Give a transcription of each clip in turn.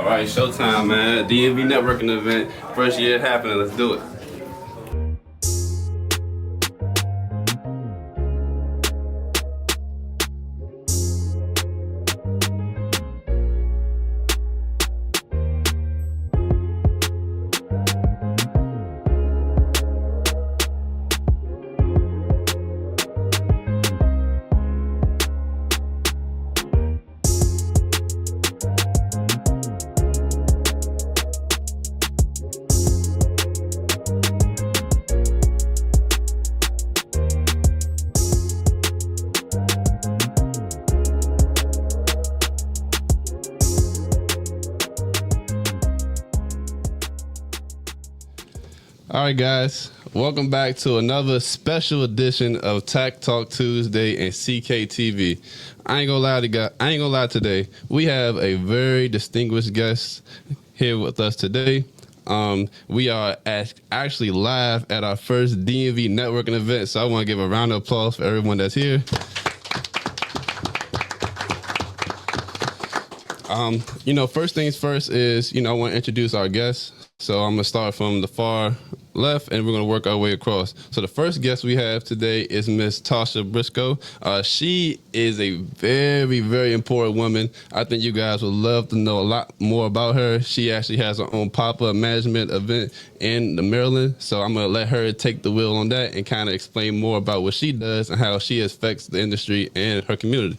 All right, showtime, man. DMV networking event. First year happening. Let's do it. All right, guys, welcome back to another special edition of Tack Talk Tuesday and CKTV. I ain't gonna lie today. We have a very distinguished guest here with us today. We are actually live at our first DMV networking event, so I want to give a round of applause for everyone that's here. First things first is, I want to introduce our guests. So I'm going to start from the far left, and we're going to work our way across. So the first guest we have today is Miss Tasha Briscoe. She is a very, very important woman. I think you guys would love to know a lot more about her. She actually has her own pop-up management event in Maryland. So I'm going to let her take the wheel on that and kind of explain more about what she does and how she affects the industry and her community.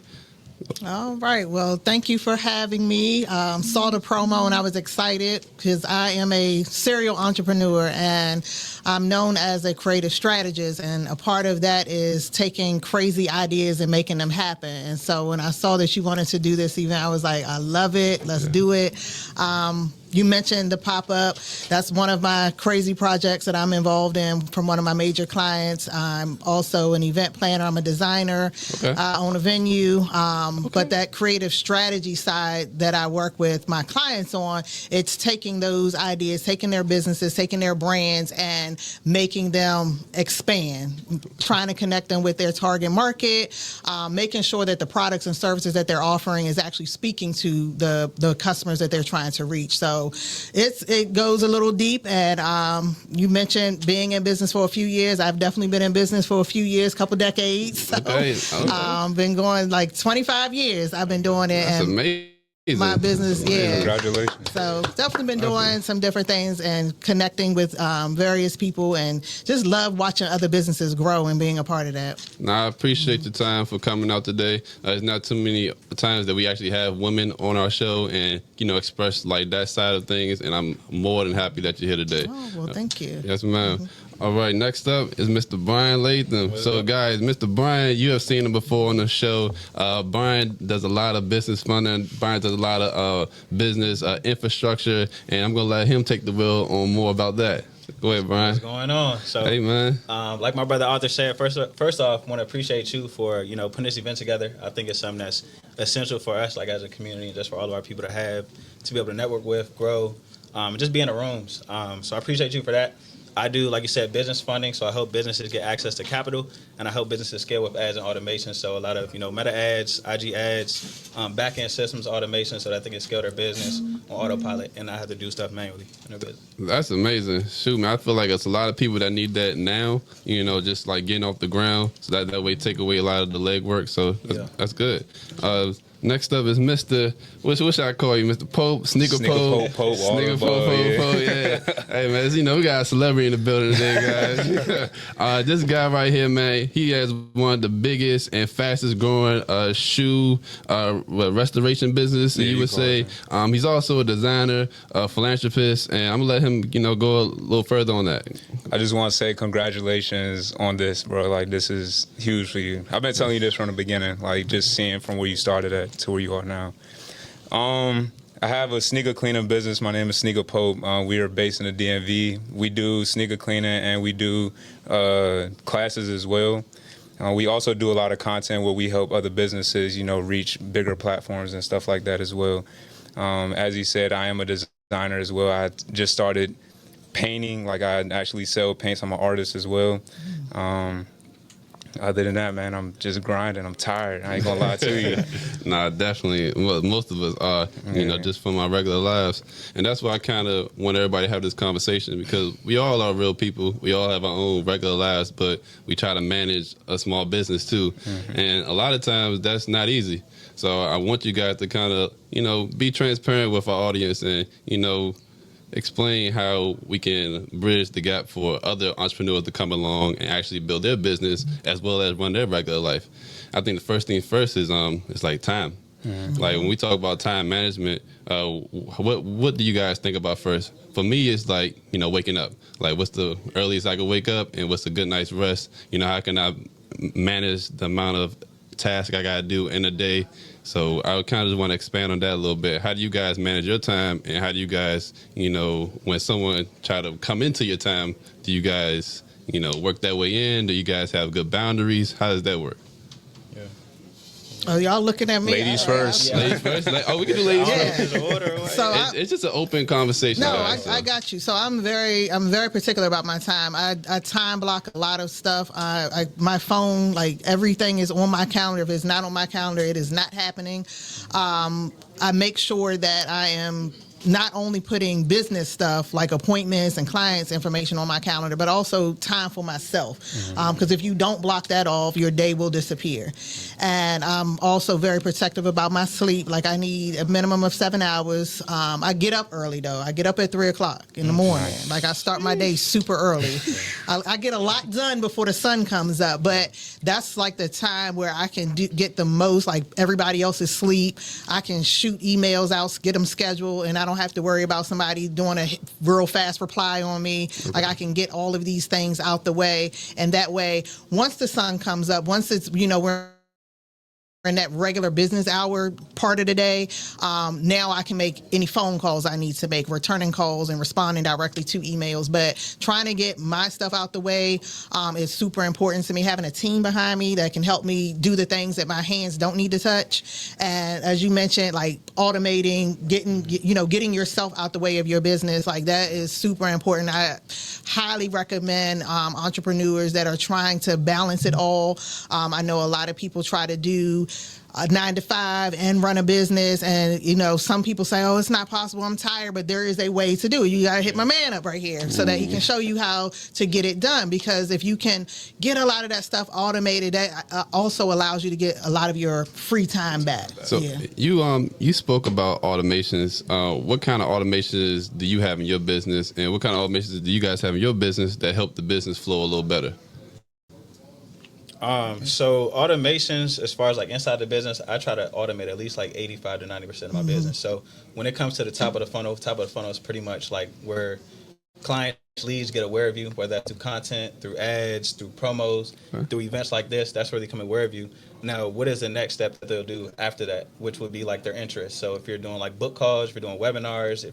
All right. Well, thank you for having me. Saw the promo and I was excited because I am a serial entrepreneur and I'm known as a creative strategist. And a part of that is taking crazy ideas and making them happen. And so when I saw that you wanted to do this event, I was like, I love it. Let's do it. You mentioned the pop-up. That's one of my crazy projects that I'm involved in from one of my major clients. I'm also an event planner. I'm a designer. Okay. I own a venue. But that creative strategy side that I work with my clients on, it's taking those ideas, taking their businesses, taking their brands, and making them expand, trying to connect them with their target market, making sure that the products and services that they're offering is actually speaking to the customers that they're trying to reach. So it goes a little deep, and you mentioned being in business for a few years. I've definitely been in business for a few years, couple decades. So, okay. Been going like 25 years. I've been doing it. That's amazing. My business, yeah. Congratulations. So definitely been doing some different things and connecting with various people, and just love watching other businesses grow and being a part of that. I appreciate the time for coming out today. There's not too many times that we actually have women on our show and, express like that side of things, and I'm more than happy that you're here today. Oh, well, thank you. Yes, ma'am. All right, next up is Mr. Brian Latham. So, guys, Mr. Brian, you have seen him before on the show. Brian does a lot of business funding. Brian does a lot of business infrastructure, and I'm going to let him take the wheel on more about that. Go ahead, Brian. What's going on? So, hey, man. Like my brother Arthur said, first off, want to appreciate you for, putting this event together. I think it's something that's essential for us, like as a community, and just for all of our people to be able to network with, grow, and just be in the rooms. So I appreciate you for that. I do, like you said, business funding, so I help businesses get access to capital, and I help businesses scale with ads and automation. So a lot of, Meta ads, IG ads, back-end systems automation so that they can scale their business on autopilot and not have to do stuff manually in their business. That's amazing. Shoot, man, I feel like it's a lot of people that need that now, just like getting off the ground, so that way take away a lot of the legwork. So that's good. Next up is Mr. What should I call you, Mr. Pope? Sneaker Pope. Sneaker Pope. Yeah. Hey, man, we got a celebrity in the building today, guys. This guy right here, man, he has one of the biggest and fastest growing shoe restoration business, you would say. He's also a designer, a philanthropist, and I'm going to let him, go a little further on that. I just want to say congratulations on this, bro. Like, this is huge for you. I've been telling you this from the beginning, like, just seeing from where you started at to where you are now. I have a sneaker cleaning business. My name is Sneaker Pope. We are based in the DMV. We do sneaker cleaning and we do classes as well. We also do a lot of content where we help other businesses, reach bigger platforms and stuff like that as well. As you said, I am a designer as well. I just started painting. Like, I actually sell paints. I'm an artist as well. Other than that, man, I'm just grinding. I'm tired. I ain't gonna lie to you. Nah, definitely. Well, most of us are, just from our regular lives. And that's why I kind of want everybody to have this conversation, because we all are real people. We all have our own regular lives, but we try to manage a small business too. And a lot of times that's not easy. So I want you guys to kind of, be transparent with our audience and, explain how we can bridge the gap for other entrepreneurs to come along and actually build their business as well as run their regular life. I think the first thing first is it's like time. Like when we talk about time management, what do you guys think about first? For me, it's like, waking up. Like, what's the earliest I can wake up, and what's a good night's rest? How can I manage the amount of tasks I gotta do in a day? So I would kind of just want to expand on that a little bit. How do you guys manage your time, and how do you guys, when someone try to come into your time, do you guys, work that way in? Do you guys have good boundaries? How does that work? Oh, y'all looking at me? Ladies first. Yeah. Ladies first? We can do ladies Yeah. first. So It's just an open conversation. No, guys, I got you. So I'm very particular about my time. I time block a lot of stuff. My phone, like everything is on my calendar. If it's not on my calendar, it is not happening. I make sure that I am not only putting business stuff like appointments and clients information on my calendar, but also time for myself. Because if you don't block that off, your day will disappear. And I'm also very protective about my sleep. Like I need a minimum of 7 hours. I get up early though. I get up at 3:00 in the morning. Like I start my day super early. I get a lot done before the sun comes up, but that's like the time where I can get the most, like everybody else is asleep. I can shoot emails out, get them scheduled, and I don't have to worry about somebody doing a real fast reply on me. Like I can get all of these things out the way, and that way, once the sun comes up, once it's we're in that regular business hour part of the day, now I can make any phone calls I need to make, returning calls and responding directly to emails. But trying to get my stuff out the way is super important to me. Having a team behind me that can help me do the things that my hands don't need to touch. And as you mentioned, like automating, getting yourself out the way of your business, like that is super important. I highly recommend entrepreneurs that are trying to balance it all. I know a lot of people try to do a 9-to-5 and run a business, and some people say, oh, it's not possible, I'm tired, but there is a way to do it. You got to hit my man up right here so that he can show you how to get it done, because if you can get a lot of that stuff automated, that also allows you to get a lot of your free time back. So you spoke about automations. What kind of automations do you have in your business, and what kind of automations do you guys have in your business that help the business flow a little better? So automations, as far as like inside the business, I try to automate at least like 85 to 90% of my business. So when it comes to the top of the funnel is pretty much like where client leads get aware of you, whether that's through content, through ads, through promos, through events like this. That's where they become aware of you. Now, what is the next step that they'll do after that, which would be like their interest? So if you're doing like book calls, if you're doing webinars,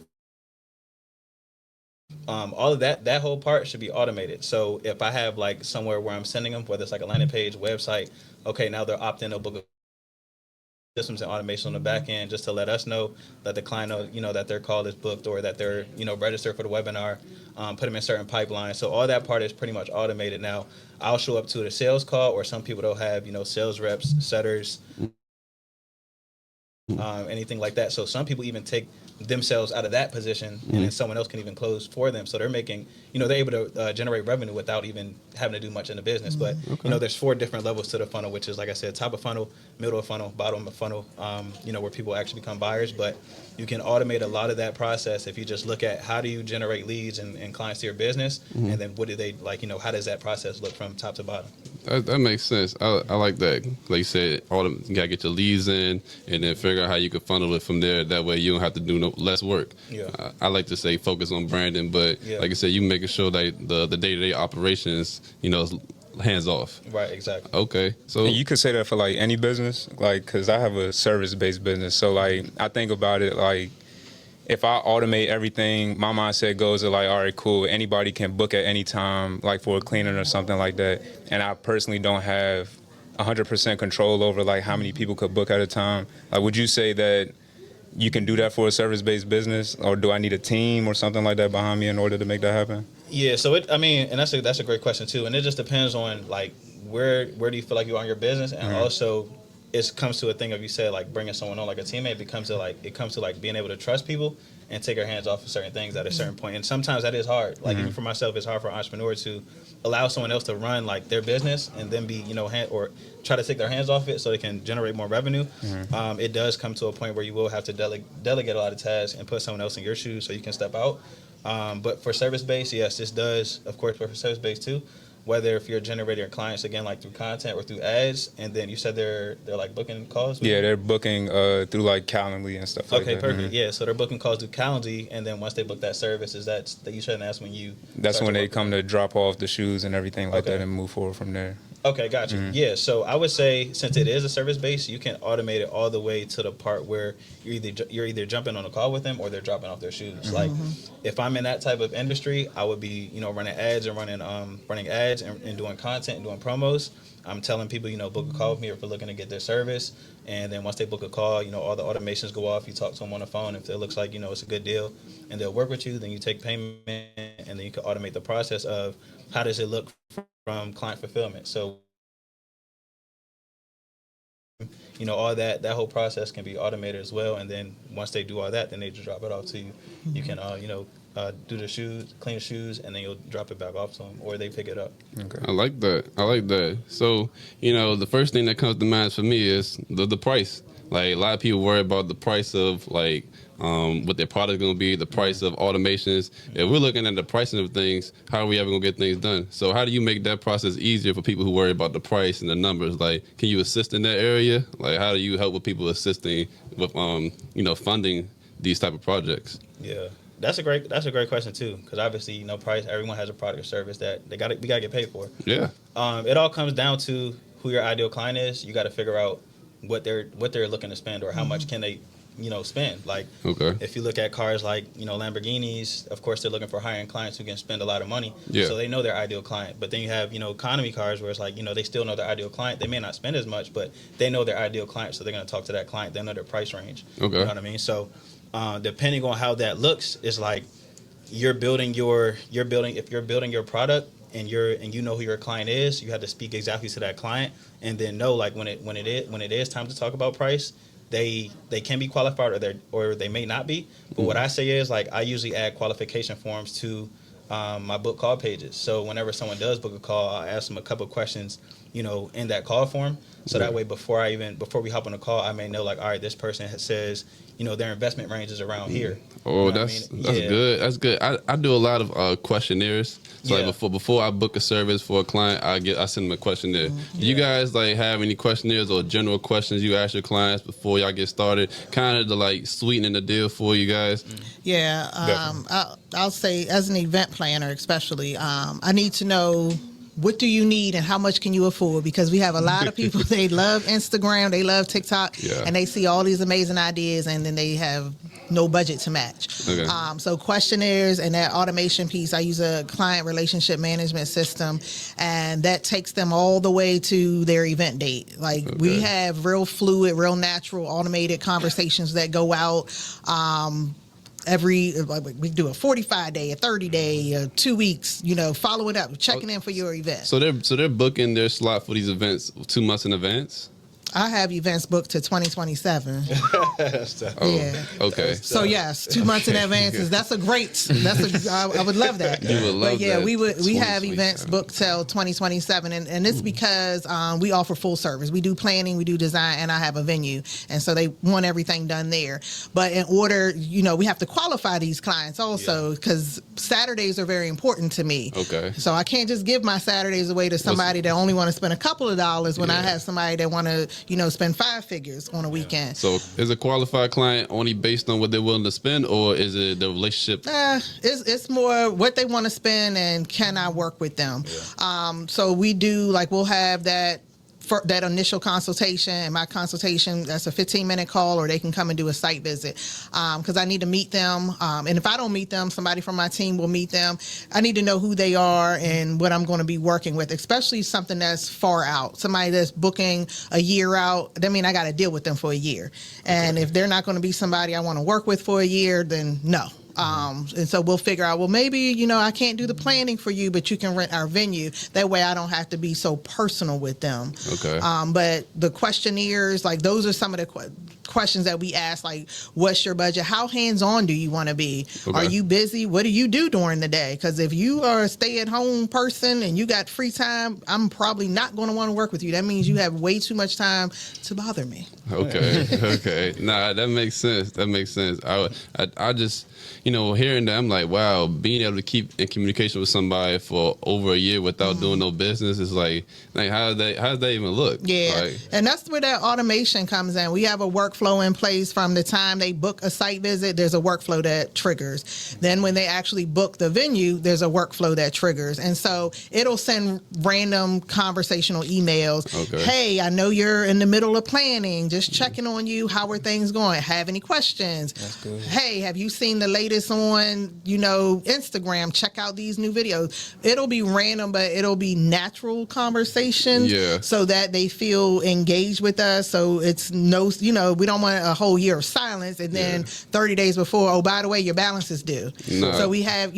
all of that whole part should be automated. So if I have like somewhere where I'm sending them, whether it's like a landing page, website, okay, now they're opting to book systems and automation on the back end just to let us know that the client know, that their call is booked, or that they're, registered for the webinar, put them in certain pipelines. So all that part is pretty much automated. Now I'll show up to the sales call, or some people don't have, sales reps, setters, anything like that. So some people even take themselves out of that position, and then someone else can even close for them. So they're making, they're able to generate revenue without even having to do much in the business. But, there's 4 different levels to the funnel, which is, like I said, top of funnel, middle of funnel, bottom of funnel, where people actually become buyers. But you can automate a lot of that process if you just look at how do you generate leads and clients to your business, and then what do they like, how does that process look from top to bottom? That makes sense. I like that. Like you said, you got to get your leads in and then figure out how you can funnel it from there. That way you don't have to do less work. Yeah. I like to say focus on branding, but like I said, you making sure that the day-to-day operations, is hands off. Right, exactly. Okay. So and you could say that for like any business, like, because I have a service-based business. So like I think about it like, if I automate everything, my mindset goes to like, all right, cool. Anybody can book at any time, like for a cleaning or something like that. And I personally don't have 100% control over like how many people could book at a time. Like, would you say that you can do that for a service-based business, or do I need a team or something like that behind me in order to make that happen? Yeah, so and that's a great question too, and it just depends on like where do you feel like you are in your business, and also it comes to a thing of, you said, like bringing someone on like a teammate, it comes to like being able to trust people and take our hands off of certain things at a certain point. And sometimes that is hard. Like even for myself, it's hard for an entrepreneur to allow someone else to run like their business and then be, or try to take their hands off it so they can generate more revenue. It does come to a point where you will have to delegate a lot of tasks and put someone else in your shoes so you can step out. But for service-based, yes, this does, of course, work for service-based too. Whether if you're generating your clients, again, like through content or through ads, and then you said they're like booking calls? Yeah, they're booking through like Calendly and stuff like that. Okay, perfect. Yeah, so they're booking calls through Calendly, and then once they book that service, is that you said that's when you... That's when they come to drop off the shoes and everything like that and move forward from there. Okay, gotcha. Yeah, so I would say since it is a service base, you can automate it all the way to the part where you're either jumping on a call with them or they're dropping off their shoes. Like if I'm in that type of industry, I would be running ads and running ads and doing content and doing promos. I'm telling people book a call with me if they're looking to get their service, and then once they book a call, all the automations go off. You talk to them on the phone if it looks like it's a good deal, and they'll work with you. Then you take payment, and then you can automate the process of how does it look from client fulfillment. So all that whole process can be automated as well, and then once they do all that, then they just drop it off to you. You can do the shoes, clean the shoes, and then you'll drop it back off to them, or they pick it up. Okay. I like that. So the first thing that comes to mind for me is the price. Like a lot of people worry about the price of like what their product is going to be, the price of automations. If we're looking at the pricing of things, how are we ever going to get things done? So how do you make that process easier for people who worry about the price and the numbers? Like, can you assist in that area? Like, how do you help with people assisting with, funding these type of projects? Yeah, that's a great question too, because obviously, price. Everyone has a product or service that we got to get paid for. Yeah. It all comes down to who your ideal client is. You got to figure out what they're looking to spend, or how much can they spend. Like, if you look at cars like, Lamborghinis, of course, they're looking for high-end clients who can spend a lot of money. Yeah. So they know their ideal client. But then you have, economy cars where it's like, they still know their ideal client. They may not spend as much, but they know their ideal client, so they're going to talk to that client. They know their price range. Okay. You know what I mean? So depending on how that looks, it's like if you're building your product and you know who your client is, you have to speak exactly to that client, and then know like when it is time to talk about price, they can be qualified or they may not be. But what I say is, like, I usually add qualification forms to my book call pages. So whenever someone does book a call, I ask them a couple of questions, in that call form. So that way, before we hop on a call, I may know, like, all right, this person says, their investment range is around here. Oh, that's good. That's good. I do a lot of questionnaires. So like before I book a service for a client, I send them a questionnaire. Do you guys like have any questionnaires or general questions you ask your clients before y'all get started, kind of to like sweeten the deal for you guys? Yeah, I'll say as an event planner, especially, I need to know, what do you need and how much can you afford? Because we have a lot of people, they love Instagram, they love TikTok, and they see all these amazing ideas, and then they have no budget to match. Okay. So questionnaires and that automation piece, I use a client relationship management system, and that takes them all the way to their event date. Like, we have real fluid, real natural, automated conversations that go out. We do a 45-day, a 30-day, 2 weeks, following up, checking in for your event. So they're booking their slot for these events 2 months in advance? I have events booked to 2027. Yeah. Okay. So yes, 2 months in advance I would love that. You would love that. We have events booked till 2027, and it's because we offer full service. We do planning, we do design, and I have a venue, and so they want everything done there. But in order, we have to qualify these clients also, because Saturdays are very important to me. Okay. So I can't just give my Saturdays away to somebody that only want to spend a couple of dollars when I have somebody that want to spend 5 figures on a weekend. So is a qualified client only based on what they're willing to spend, or is it the relationship? It's more what they want to spend and can I work with them? Yeah. So we do, we'll have that initial consultation, and my consultation, that's a 15-minute call, or they can come and do a site visit, because I need to meet them, and if I don't meet them, somebody from my team will meet them. I need to know who they are and what I'm going to be working with, especially something that's far out. Somebody that's booking a year out, I mean, I got to deal with them for a year, and if they're not going to be somebody I want to work with for a year, then no. And so we'll figure out, well, maybe, I can't do the planning for you, but you can rent our venue. That way I don't have to be so personal with them. Okay. But the questionnaires, like those are some of the questions that we ask, like, what's your budget? How hands-on do you want to be? Okay. Are you busy? What do you do during the day? Because if you are a stay-at-home person and you got free time, I'm probably not going to want to work with you. That means you have way too much time to bother me. Okay. Okay. Nah, that makes sense. That makes sense. I just, hearing that, I'm like, wow, being able to keep in communication with somebody for over a year without doing no business is like how does that even look? Yeah. Like, And that's where that automation comes in. We have a workflow in place from the time they book a site visit. There's a workflow that triggers. Then when they actually book the venue, there's a workflow that triggers. And so it'll send random conversational emails. Okay. Hey, I know you're in the middle of planning. Just checking on you. How are things going? Have any questions? That's good. Hey, have you seen the latest on, Instagram? Check out these new videos. It'll be random, but it'll be natural conversations. Yeah. So that they feel engaged with us. So it's we don't want a whole year of silence and then 30 days before, oh, by the way, your balance is due. No. So we have,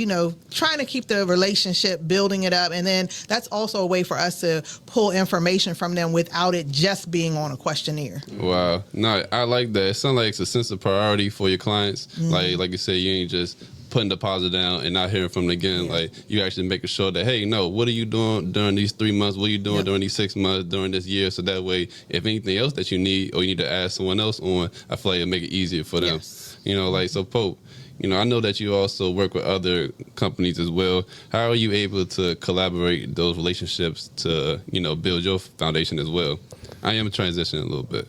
trying to keep the relationship, building it up. And then that's also a way for us to pull information from them without it just being on a questionnaire. wow. No, I like that. It sounds like it's a sense of priority for your clients. Like you said, you ain't just putting deposit down and not hearing from them again. Like you actually making sure that, hey, no, what are you doing during these 3 months? What are you doing during these 6 months, during this year? So that way, if anything else that you need or you need to ask someone else on, I feel like it'll make it easier for them. Yes. So Pope, I know that you also work with other companies as well. How are you able to collaborate those relationships to, build your foundation as well? I am transitioning a little bit.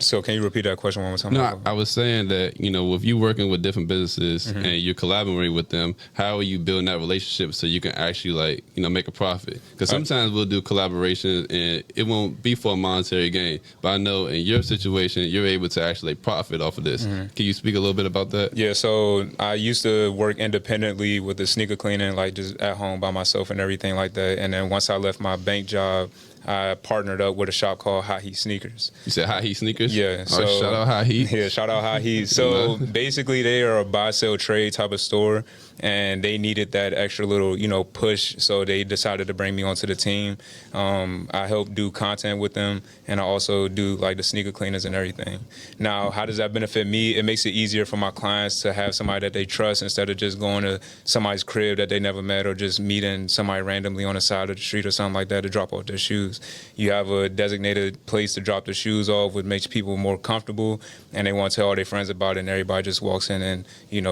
So can you repeat that question one more time? No, I was saying that, with you working with different businesses and you're collaborating with them, how are you building that relationship so you can actually make a profit? Because sometimes we'll do collaboration and it won't be for a monetary gain. But I know in your situation, you're able to actually profit off of this. Can you speak a little bit about that? Yeah, so I used to work independently with the sneaker cleaning, like just at home by myself and everything like that. And then once I left my bank job, I partnered up with a shop called High Heat Sneakers. You said High Heat Sneakers? Yeah. So shout out High Heat. Yeah, shout out High Heat. So basically they are a buy, sell, trade type of store. And they needed that extra little, push. So they decided to bring me onto the team. I help do content with them. And I also do like the sneaker cleaners and everything. Now, how does that benefit me? It makes it easier for my clients to have somebody that they trust instead of just going to somebody's crib that they never met or just meeting somebody randomly on the side of the street or something like that to drop off their shoes. You have a designated place to drop the shoes off, which makes people more comfortable. And they want to tell all their friends about it. And everybody just walks in and,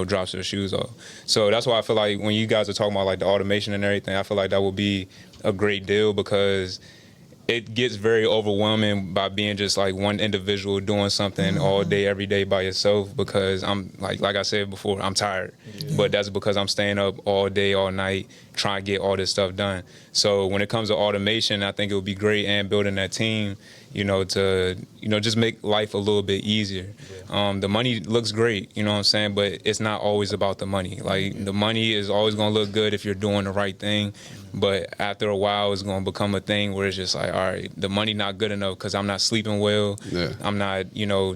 drops their shoes off. So that's why I feel like when you guys are talking about like the automation and everything, I feel like that would be a great deal because it gets very overwhelming by being just like one individual doing something all day, every day by yourself because I'm like I said before, I'm tired. But that's because I'm staying up all day, all night, trying to get all this stuff done. So when it comes to automation, I think it would be great and building that team, to just make life a little bit easier. The money looks great, what I'm saying, but it's not always about the money. Like the money is always going to look good if you're doing the right thing, but after a while it's going to become a thing where it's just like, all right, the money not good enough because I'm not sleeping well. Yeah. I'm not,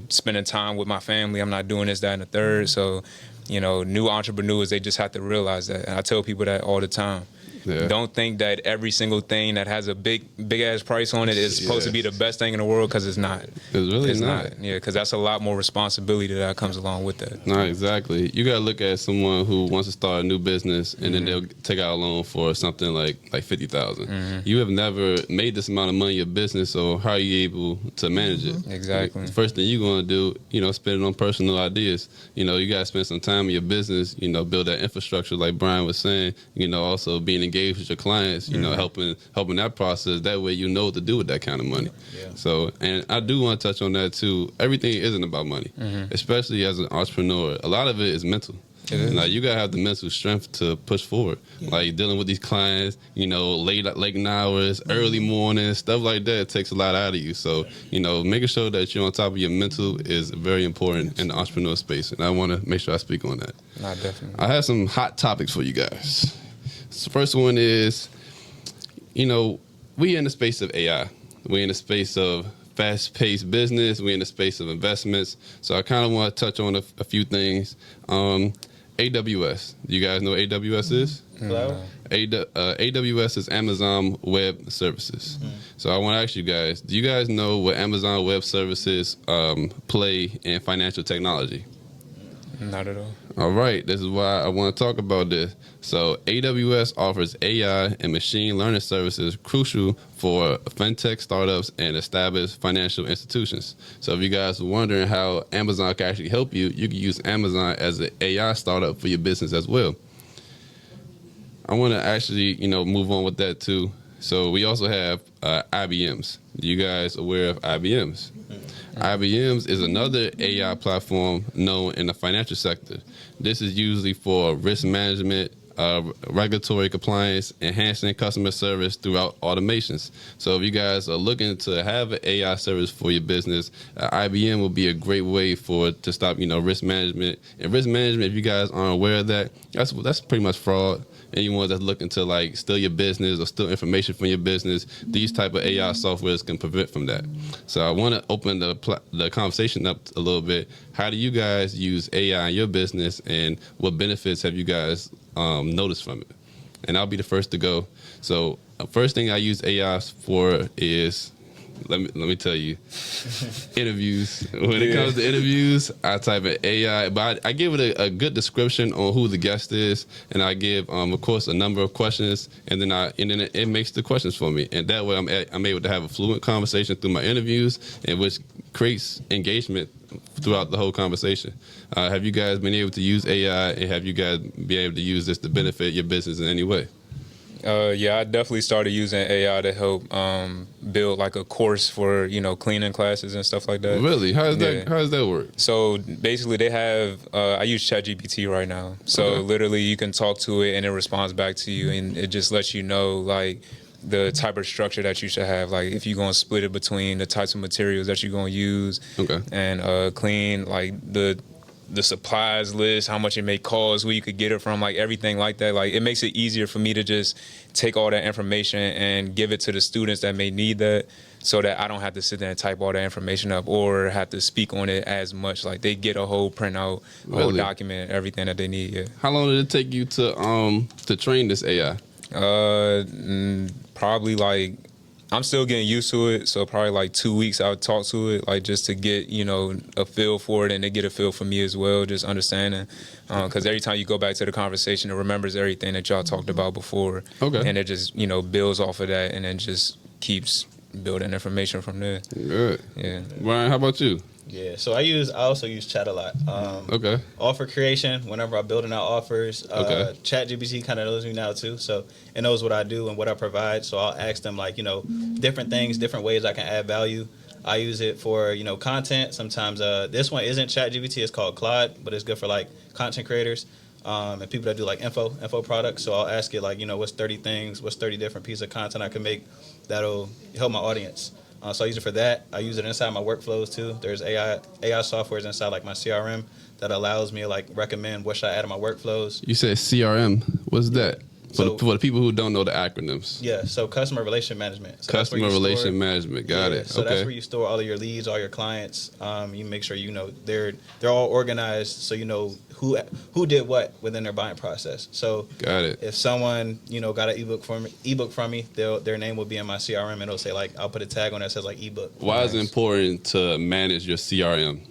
spending time with my family. I'm not doing this, that, and the third. So, new entrepreneurs, they just have to realize that. And I tell people that all the time. Yeah. Don't think that every single thing that has a big ass price on it is supposed to be the best thing in the world because it's not. It's not. Yeah, because that's a lot more responsibility that comes along with that. No, exactly. You got to look at someone who wants to start a new business and then they'll take out a loan for something like $50,000. You have never made this amount of money in your business, so how are you able to manage it? Exactly. The first thing you're going to do, spend it on personal ideas. You got to spend some time in your business, build that infrastructure like Brian was saying, also being engaged with your clients, helping that process. That way, what to do with that kind of money. Yeah. So, and I do want to touch on that too. Everything isn't about money, especially as an entrepreneur. A lot of it is mental. Like you gotta have the mental strength to push forward. Like dealing with these clients, late hours, early mornings, stuff like that takes a lot out of you. So, making sure that you're on top of your mental is very important in the entrepreneur space. And I want to make sure I speak on that. Nah, definitely. I have some hot topics for you guys. So the first one is, we in the space of AI. We're in the space of fast-paced business. We're in the space of investments. So I kind of want to touch on a few things. AWS. Do you guys know what AWS is? Cloud? AWS is Amazon Web Services. So I want to ask you guys, do you guys know what Amazon Web Services play in financial technology? Not at all. All right, this is why I want to talk about this. So AWS offers AI and machine learning services crucial for fintech startups and established financial institutions. So if you guys are wondering how Amazon can actually help you, you can use Amazon as an AI startup for your business as well. I want to actually, move on with that too. So we also have IBMs. You guys aware of IBMs? IBMs is another AI platform known in the financial sector. This is usually for risk management, regulatory compliance, enhancing customer service throughout automations. So if you guys are looking to have an AI service for your business, IBM will be a great way to stop, risk management. And risk management, if you guys aren't aware of that, that's pretty much fraud. Anyone that's looking to steal your business or steal information from your business, these type of AI softwares can prevent from that. So I want to open the conversation up a little bit. How do you guys use AI in your business, and what benefits have you guys noticed from it? And I'll be the first to go. So first thing I use AI for is, let me tell you, interviews. When it comes to interviews, I type in AI, but I give it a good description on who the guest is, and I give, of course, a number of questions, and then it makes the questions for me, and that way I'm able to have a fluent conversation through my interviews, and which creates engagement throughout the whole conversation. Have you guys been able to use AI, and have you guys been able to use this to benefit your business in any way? Yeah, I definitely started using AI to help build like a course for cleaning classes and stuff like that. Really? How does that work? So basically, they have. I use ChatGPT right now. So literally, you can talk to it and it responds back to you, and it just lets you know like the type of structure that you should have. Like if you're gonna split it between the types of materials that you're gonna use, and clean like the supplies list, how much it may cost, where you could get it from, like everything like that. Like it makes it easier for me to just take all that information and give it to the students that may need that, so that I don't have to sit there and type all that information up or have to speak on it as much. Like they get a whole printout, whole document, everything that they need. Yeah. How long did it take you to train this AI? Probably like, I'm still getting used to it, so probably like 2 weeks I would talk to it, like just to get, a feel for it, and they get a feel for me as well, just understanding. Because every time you go back to the conversation, it remembers everything that y'all talked about before. And it just, builds off of that, and then just keeps building information from there. Good. Yeah. Ryan, how about you? Yeah, so I also use chat a lot. Offer creation, whenever I'm building out offers. ChatGPT kind of knows me now too, so it knows what I do and what I provide. So I'll ask them different things, different ways I can add value. I use it for content. Sometimes this one isn't ChatGPT; it's called Claude, but it's good for content creators and people that do info products. So I'll ask it what's 30 things, what's 30 different pieces of content I can make that'll help my audience. So I use it for that. I use it inside my workflows too. There's AI softwares inside my CRM that allows me to recommend what should I add to my workflows. You said CRM. What's that? For the people who don't know the acronyms. Yeah, so customer relation management. So customer relation management. Got it. So that's where you store all of your leads, all your clients. You make sure they're all organized, so you know who did what within their buying process. So got it. If someone got an ebook from me, their name will be in my CRM, and it'll say I'll put a tag on that says ebook. Why is it important to manage your CRM?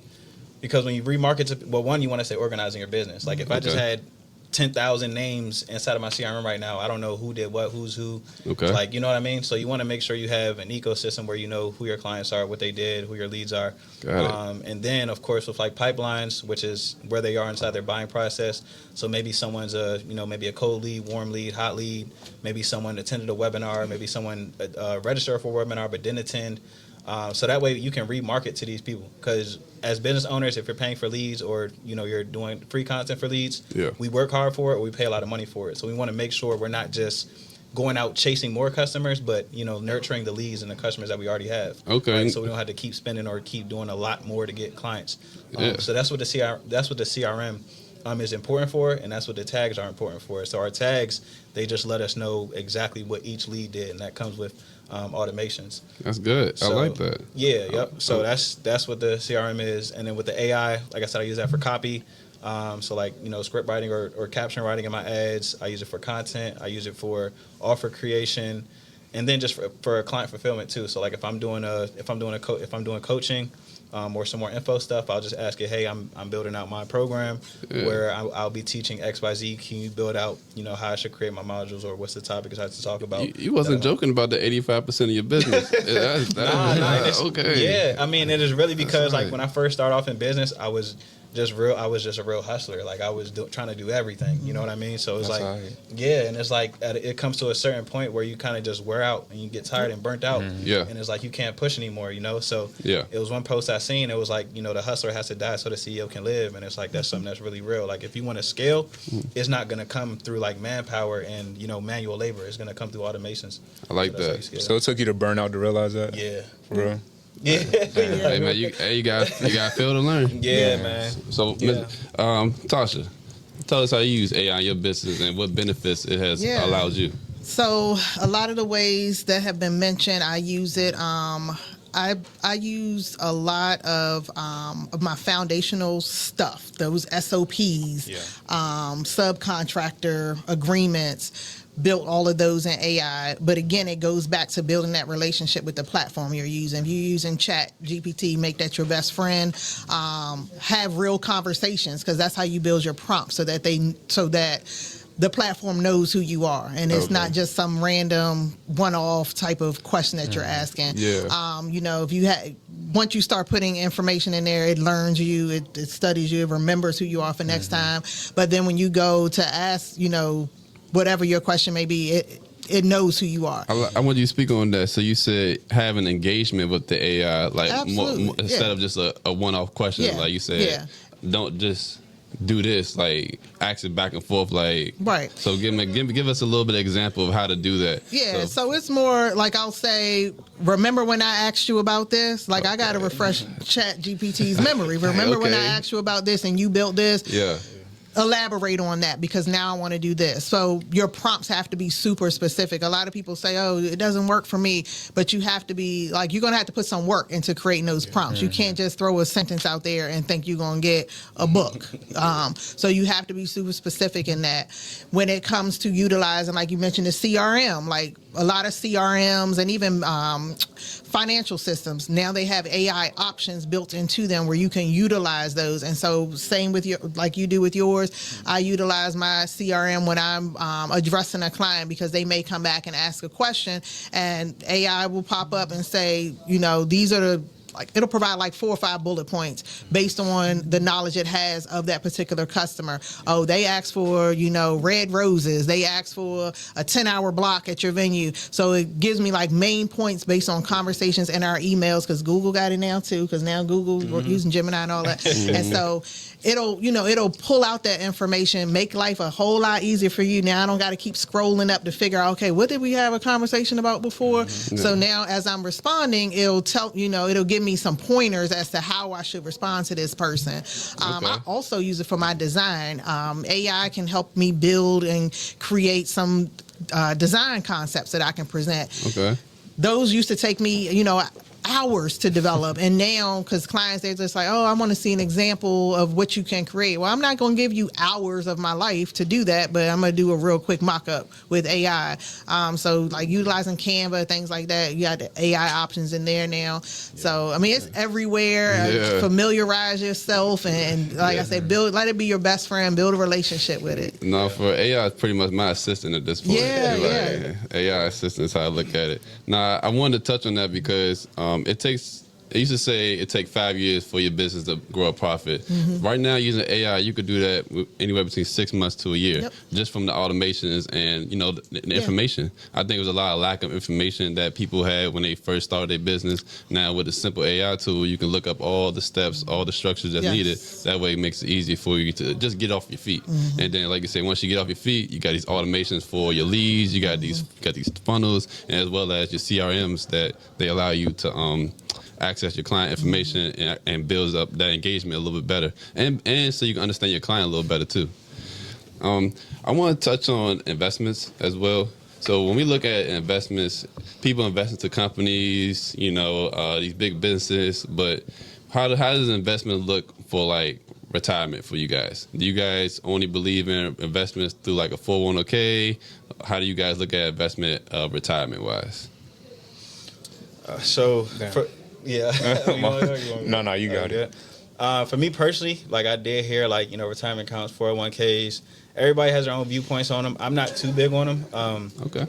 Because when you remarket one, you want to stay organized in your business. If I just had 10,000 names inside of my CRM right now, I don't know who did what, who's who. You know what I mean? So you want to make sure you have an ecosystem where you know who your clients are, what they did, who your leads are. Got it. And then, of course, with pipelines, which is where they are inside their buying process. So maybe someone's maybe a cold lead, warm lead, hot lead. Maybe someone attended a webinar. Maybe someone registered for a webinar but didn't attend. So that way you can remarket to these people, because as business owners, if you're paying for leads or you're doing free content for leads, we work hard for it, or we pay a lot of money for it. So we want to make sure we're not just going out chasing more customers, but nurturing the leads and the customers that we already have. Right? So we don't have to keep spending or keep doing a lot more to get clients. So that's what the CRM is important for, and that's what the tags are important for. So our tags, they just let us know exactly what each lead did, and that comes with automations. That's good. So, I like that. Yeah, yep. So that's what the CRM is. And then with the AI, like I said, I use that for copy. So like, script writing or caption writing in my ads. I use it for content. I use it for offer creation, and then just for client fulfillment too. So like if I'm doing coaching, or some more info stuff, I'll just ask it, hey, I'm building out my program where I'll be teaching XYZ. Can you build out, how I should create my modules, or what's the topic I have to talk about? You wasn't joking about the 85% of your business. Okay. Yeah, I mean, it is really because like when I first started off in business, I was just a real hustler. Like I was trying to do everything. You know what I mean? So it's and it's like it comes to a certain point where you kind of just wear out and you get tired and burnt out. Yeah. And it's like you can't push anymore. So yeah. It was one post I seen. It was like the hustler has to die so the CEO can live, and it's like that's something that's really real. Like if you want to scale, it's not gonna come through like manpower and manual labor. It's gonna come through automations. I like that. So it took you to burn out to realize that? Yeah. For real? Yeah. Hey man, you got feel to learn. Yeah, man. So, Tasha, tell us how you use AI in your business and what benefits it has allowed you. So a lot of the ways that have been mentioned, I use it. I use a lot of my foundational stuff, those SOPs, subcontractor agreements. Built all of those in AI, but again, it goes back to building that relationship with the platform you're using. If you're using Chat GPT, make that your best friend. Have real conversations, because that's how you build your prompts, so that the platform knows who you are, and it's not just some random one-off type of question that you're asking. Yeah. If once you start putting information in there, it learns you, it studies you, it remembers who you are for next time. But then when you go to ask, whatever your question may be, it knows who you are. I want you to speak on that. So you said have an engagement with the AI, like more, instead of just a one-off question, like you said. Don't just do this, like ask it back and forth, like right. So give us a little bit of example of how to do that. Yeah, so it's more like I'll say, remember when I asked you about this? Like I got to refresh Chat GPT's memory. Remember when I asked you about this and you built this? Yeah. Elaborate on that, because now I want to do this. So your prompts have to be super specific. A lot of people say, oh, it doesn't work for me, but you have to be like, you're going to have to put some work into creating those prompts. You can't just throw a sentence out there and think you're going to get a book. So you have to be super specific in that. When it comes to utilizing, like you mentioned, the CRM, like a lot of CRMs and even financial systems, now they have AI options built into them where you can utilize those. And so same with like you do with yours, I utilize my CRM when I'm addressing a client, because they may come back and ask a question and AI will pop up and say, these are the, like it'll provide like 4 or 5 bullet points based on the knowledge it has of that particular customer. Oh, they asked for, red roses. They asked for a 10-hour block at your venue. So it gives me like main points based on conversations in our emails, because Google got it now too, because now Google, we're using Gemini and all that. And so it'll pull out that information, make life a whole lot easier for you. Now I don't got to keep scrolling up to figure out, okay, what did we have a conversation about before? So now as I'm responding, it'll tell, it'll give me some pointers as to how I should respond to this person. I also use it for my design. AI can help me build and create some design concepts that I can present. Okay. Those used to take me, hours to develop, and now because clients, they're just like, oh, I want to see an example of what you can create. Well, I'm not going to give you hours of my life to do that, but I'm going to do a real quick mock-up with AI. So like utilizing Canva, things like that, you got the AI options in there now. So I mean, it's everywhere. Familiarize yourself, and like I said, let it be your best friend, build a relationship with it. No, for AI, it's pretty much my assistant at this point. AI assistant is how I look at it. Now, I wanted to touch on that because it used to say it takes 5 years for your business to grow a profit. Right now, using AI, you could do that anywhere between 6 months to a year, just from the automations and the information. I think it was a lot of lack of information that people had when they first started their business. Now with a simple AI tool, you can look up all the steps, all the structures that's needed. That way, it makes it easy for you to just get off your feet. And then, like you say, once you get off your feet, you got these automations for your leads. You got these funnels, and as well as your CRMs that they allow you to access your client information and builds up that engagement a little bit better, and so you can understand your client a little better too. I want to touch on investments as well. So when we look at investments, people invest into companies, these big businesses, but how does investment look for like retirement for you guys? Do you guys only believe in investments through like a 401k? How do you guys look at investment retirement wise? No, you got it. For me personally, like I did hear, like, retirement accounts, 401ks. Everybody has their own viewpoints on them. I'm not too big on them. Okay.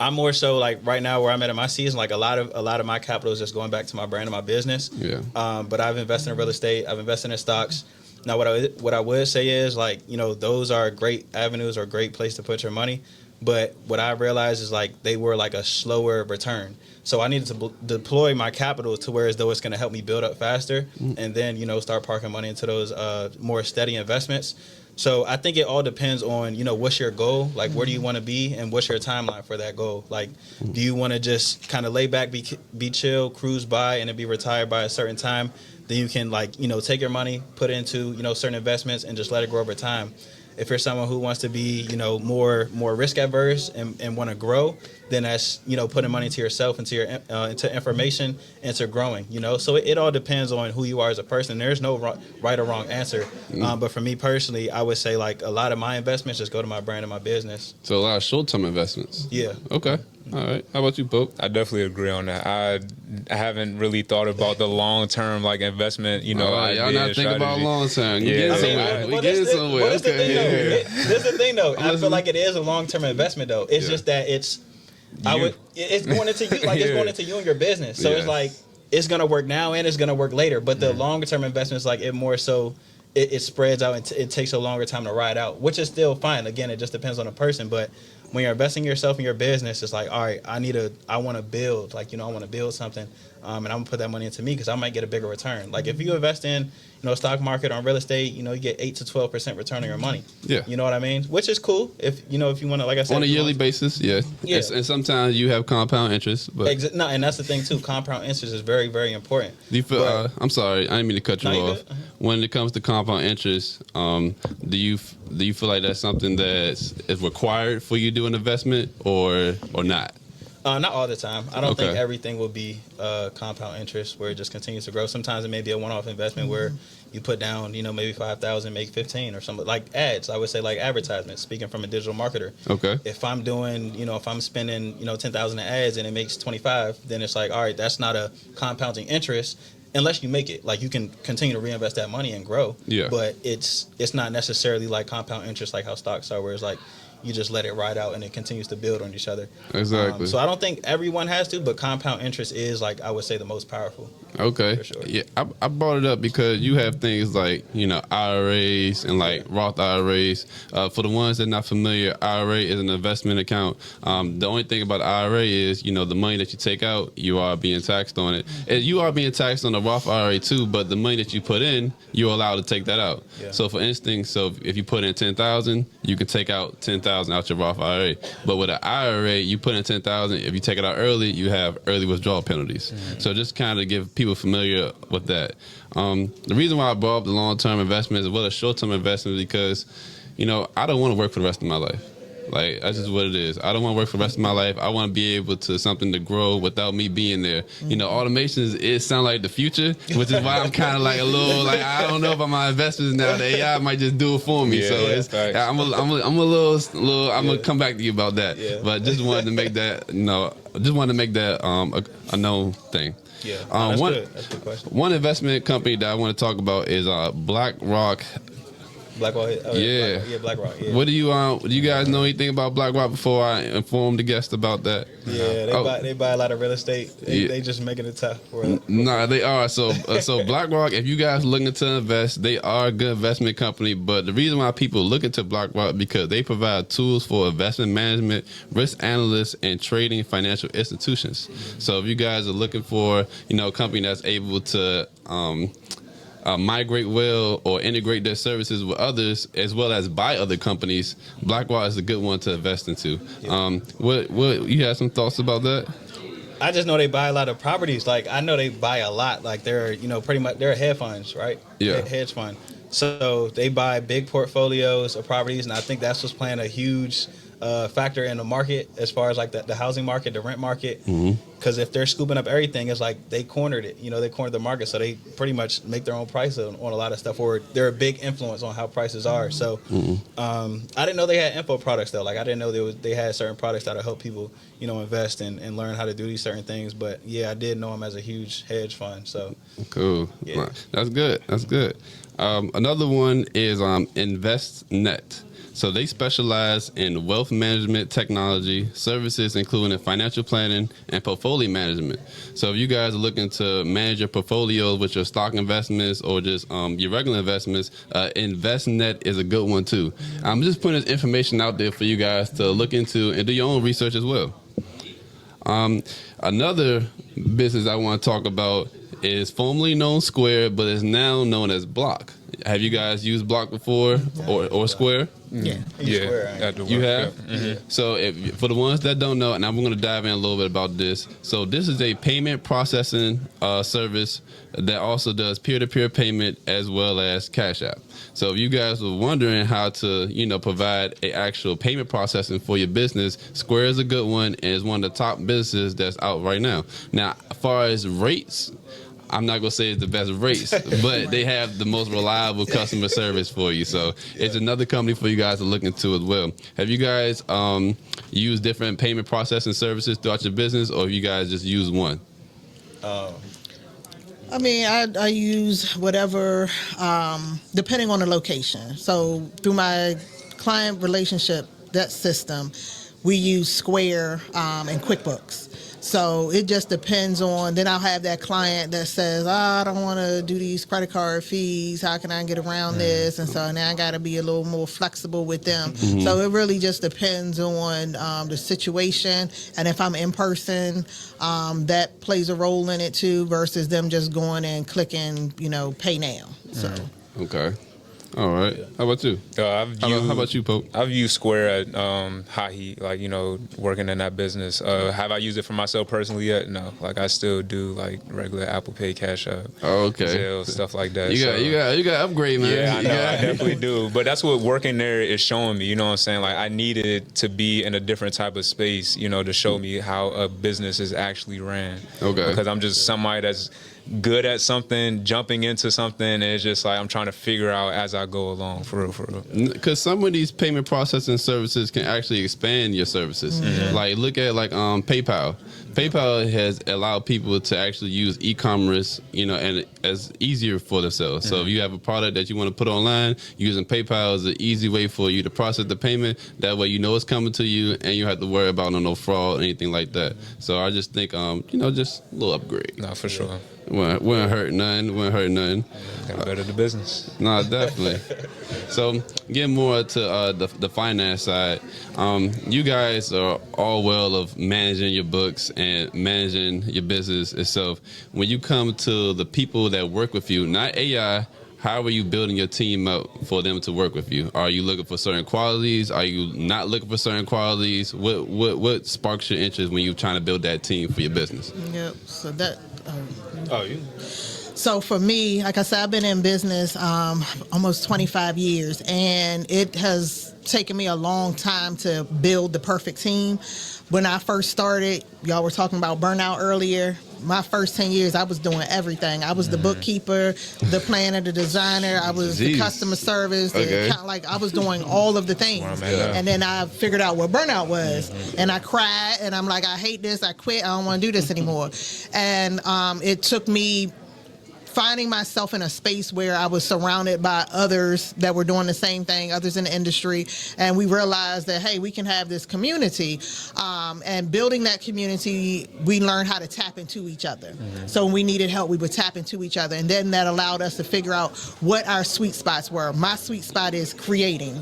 I'm more so like right now where I'm at in my season. Like a lot of my capital is just going back to my brand and my business. Yeah. But I've invested in real estate. I've invested in stocks. Now, what I would say is, like, those are great avenues or great place to put your money. But what I realized is, like, they were like a slower return. So I needed to deploy my capital to where as though it's going to help me build up faster, and then start parking money into those more steady investments. So I think it all depends on, what's your goal, like where do you want to be, and what's your timeline for that goal. Like, do you want to just kind of lay back, be chill, cruise by, and then be retired by a certain time? Then you can, like, take your money, put it into, certain investments, and just let it grow over time. If you're someone who wants to be, more risk adverse and want to grow, then that's, putting money into yourself, into your into information, into growing. So it all depends on who you are as a person. There's no right or wrong answer. But for me personally, I would say, like, a lot of my investments just go to my brand and my business. So a lot of short-term investments. Yeah. Okay. All right. How about you, Pope? I definitely agree on that. I haven't really thought about the long-term, like, investment, y'all not thinking about long-term. Yeah. Getting somewhere. We getting somewhere. Okay. This is the thing, though. I feel like it is a long-term investment, though. It's just that it's going into you, like, it's going into you and your business. So it's like, it's going to work now and it's going to work later. But the longer-term investments, like, it more so, it spreads out and it takes a longer time to ride out, which is still fine. Again, it just depends on the person. But when you're investing in yourself and your business, it's like, all right, I want to build, like, I want to build something, and I'm going to put that money into me because I might get a bigger return. Like, if you invest in, stock market on real estate, you get 8 to 12% return on your money. Yeah. You know what I mean? Which is cool if you want to, like I said. On a yearly basis, yeah. And sometimes you have compound interest. But no, and that's the thing, too. Compound interest is very, very important. Do you feel, I'm sorry, I didn't mean to cut you off. When it comes to compound interest, do you feel like that's something that is required for you to do an investment or not? Not all the time. I don't think everything will be compound interest where it just continues to grow. Sometimes it may be a one-off investment where you put down, maybe 5,000, make 15 or something, like ads. I would say, like, advertisements, speaking from a digital marketer. Okay. If I'm doing, if I'm spending, 10,000 in ads and it makes 25, then it's like, all right, that's not a compounding interest unless you make it. Like, you can continue to reinvest that money and grow. Yeah. But it's not necessarily like compound interest like how stocks are, where it's like, you just let it ride out and it continues to build on each other. Exactly. So I don't think everyone has to, but compound interest is, like, I would say, the most powerful. Okay. For sure. Yeah, I brought it up because you have things like, IRAs and, like, Roth IRAs. For the ones that are not familiar, IRA is an investment account. The only thing about IRA is, the money that you take out, you are being taxed on it. And you are being taxed on the Roth IRA too, but the money that you put in, you're allowed to take that out. Yeah. So for instance, if you put in 10,000, you can take out 10,000 out your Roth IRA. But with an IRA, you put in 10,000. If you take it out early, you have early withdrawal penalties. So just kind of give people familiar with that. The reason why I brought up the long-term investments as well as short-term investments because, I don't want to work for the rest of my life. Like, that's just what it is. I don't want to work for the rest of my life. I want to be able to something to grow without me being there. Automations, it sounds like the future, which is why I'm kind of like a little, like, I don't know about my investments now. The AI might just do it for me. I'm a little, I'm going to come back to you about that. Yeah. But just wanted to make that, a known thing. Yeah, that's good. That's a good question. One investment company that I want to talk about is BlackRock. BlackRock. BlackRock. Yeah. What do you guys know anything about BlackRock before I inform the guest about that? Yeah, they buy a lot of real estate. They just making it tough for it. Nah, they are. So BlackRock, if you guys looking to invest, they are a good investment company. But the reason why people look into BlackRock because they provide tools for investment management, risk analysts, and trading financial institutions. So if you guys are looking for a company that's able to migrate well or integrate their services with others as well as buy other companies, BlackRock is a good one to invest into. What you have some thoughts about that? I just know they buy a lot of properties. Like, I know they buy a lot. Like, they're pretty much they're hedge funds, right? Yeah, hedge fund. So they buy big portfolios of properties, and I think that's what's playing a huge factor in the market as far as like the housing market, the rent market. Because if they're scooping up everything, it's like they cornered it. They cornered the market, so they pretty much make their own price on a lot of stuff, or they're a big influence on how prices are. So I didn't know they had info products though. Like I didn't know they had certain products that'll help people, invest and learn how to do these certain things. But yeah, I did know them as a huge hedge fund. So cool. Yeah. That's good. That's good. Another one is InvestNet. So they specialize in wealth management technology services, including financial planning and portfolio management. So if you guys are looking to manage your portfolio with your stock investments or just your regular investments, InvestNet is a good one too. I'm just putting this information out there for you guys to look into and do your own research as well. Another business I want to talk about is formerly known Square, but is now known as Block. Have you guys used Block before or Square? Yeah. You have? So for the ones that don't know, and I'm going to dive in a little bit about this. So this is a payment processing service that also does peer-to-peer payment as well as Cash App. So if you guys were wondering how to, provide a actual payment processing for your business, Square is a good one and is one of the top businesses that's out right now. Now, as far as rates, I'm not going to say it's the best rates, but they have the most reliable customer service for you. So it's another company for you guys to look into as well. Have you guys used different payment processing services throughout your business, or have you guys just used one? I mean, I use whatever, depending on the location. So through my client relationship, that system, we use Square and QuickBooks. So it just depends on, then I'll have that client that says, I don't want to do these credit card fees. How can I get around this? And so now I got to be a little more flexible with them. So it really just depends on the situation. And if I'm in person, that plays a role in it too, versus them just going and clicking, pay now. So. Okay. All right. How about you? How about you, Pope? I've used Square at high heat, working in that business. Have I used it for myself personally yet? No. I still do regular Apple Pay, Cash App, Zelle, stuff like that. You got to upgrade, man. Yeah, I know. I definitely do. But that's what working there is showing me. You know what I'm saying? I needed to be in a different type of space, to show me how a business is actually ran. Okay. Because I'm just somebody that's good at something, jumping into something, and it's just I'm trying to figure out as I go along, for real. Because some of these payment processing services can actually expand your services. Look at PayPal. PayPal has allowed people to actually use e-commerce, and as easier for themselves. So if you have a product that you want to put online, using PayPal is an easy way for you to process the payment. That way, it's coming to you, and you don't have to worry about no fraud or anything like that. So I just think, just a little upgrade. No, for sure. Wouldn't hurt nothing. Got better the business. No, definitely. So, getting more to the finance side, you guys are all well of managing your books and managing your business itself. When you come to the people that work with you, not AI, how are you building your team up for them to work with you? Are you looking for certain qualities? Are you not looking for certain qualities? What sparks your interest when you're trying to build that team for your business? Yep. So that. you. So for me, like I said, I've been in business almost 25 years, and it has taken me a long time to build the perfect team. When I first started, y'all were talking about burnout earlier. My first 10 years, I was doing everything. I was the bookkeeper, the planner, the designer. I was the customer service. The account, I was doing all of the things. And then I figured out what burnout was. And I cried, and I'm like, I hate this. I quit. I don't want to do this anymore. And it took me finding myself in a space where I was surrounded by others that were doing the same thing, others in the industry, and we realized that, hey, we can have this community, and building that community, we learned how to tap into each other. So when we needed help, we would tap into each other, and then that allowed us to figure out what our sweet spots were. My sweet spot is creating.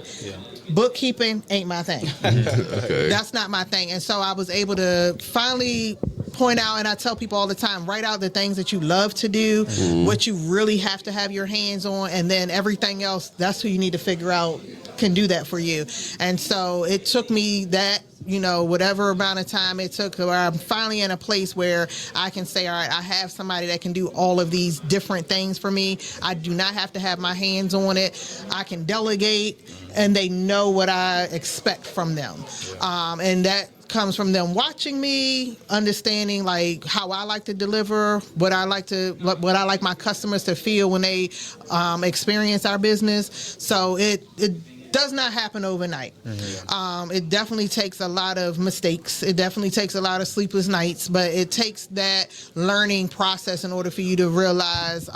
Bookkeeping ain't my thing. That's not my thing. And so I was able to finally point out, and I tell people all the time, write out the things that you love to do, what you really have to have your hands on, and then everything else, that's who you need to figure out can do that for you. And so it took me that whatever amount of time it took, or I'm finally in a place where I can say, all right, I have somebody that can do all of these different things for me. I do not have to have my hands on it. I can delegate, and they know what I expect from them. And that comes from them watching me, understanding like how I like to deliver, what I like my customers to feel when they experience our business. So it does not happen overnight. It definitely takes a lot of mistakes. It definitely takes a lot of sleepless nights, but it takes that learning process in order for you to realize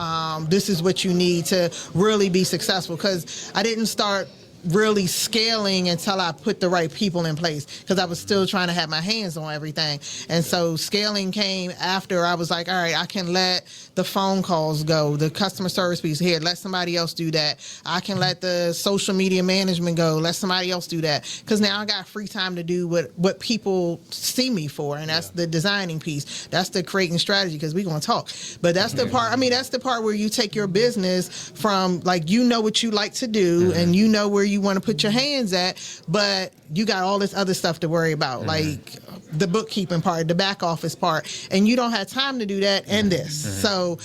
this is what you need to really be successful. Because I didn't start really scaling until I put the right people in place, because I was still trying to have my hands on everything. And so scaling came after I was like, all right, I can let the phone calls go, the customer service piece here, let somebody else do that. I can let the social media management go, let somebody else do that. Because now I got free time to do what people see me for, and that's the designing piece. That's the creating strategy, because we're going to talk. But that's the part, that's the part where you take your business from, like, what you like to do, and where you want to put your hands at, but you got all this other stuff to worry about, like the bookkeeping part, the back office part, and you don't have time to do that and this. So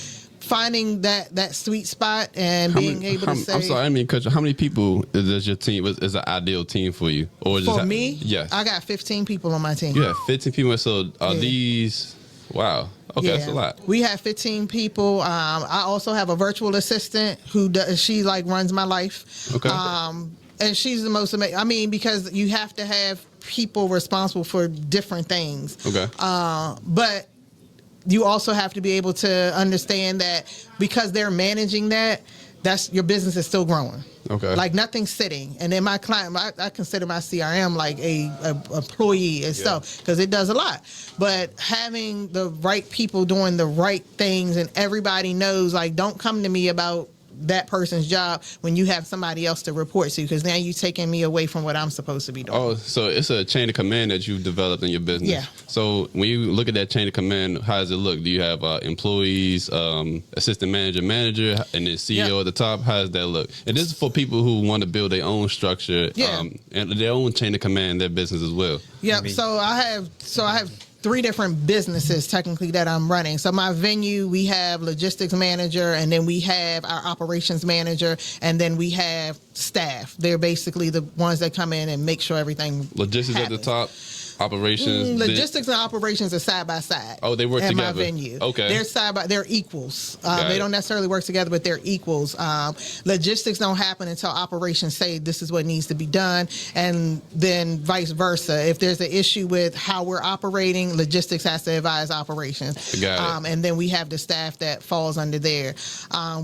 finding that sweet spot and being able to say, I'm sorry, Coach, how many people is your team, is an ideal team for you? Or for me? Yes. I got 15 people on my team. You have 15 people, so are these, wow. Okay, that's a lot. We have 15 people. I also have a virtual assistant who she runs my life. Okay. And she's the most amazing. Because you have to have people responsible for different things. Okay. But you also have to be able to understand that because they're managing that's your business is still growing. Okay. Like nothing's sitting. And then my client, I consider my CRM like a employee itself, because it does a lot. But having the right people doing the right things, and everybody knows, like, don't come to me about that person's job when you have somebody else to report to, because now you're taking me away from what I'm supposed to be doing. Oh, so it's a chain of command that you've developed in your business. Yeah. So when you look at that chain of command, how does it look? Do you have employees, assistant manager, and then CEO at the top? How does that look? And this is for people who want to build their own structure and their own chain of command in their business as well. Yep. So I have 3 different businesses technically that I'm running. So my venue, we have logistics manager, and then we have our operations manager, and then we have staff. They're basically the ones that come in and make sure everything Logistics happens. At the top, operations. Logistics and operations are side by side. Oh, they work together. At my venue. Okay. They're equals. They don't necessarily work together, but they're equals. Logistics don't happen until operations say this is what needs to be done, and then vice versa. If there's an issue with how we're operating, logistics has to advise operations. Got it. And then we have the staff that falls under there.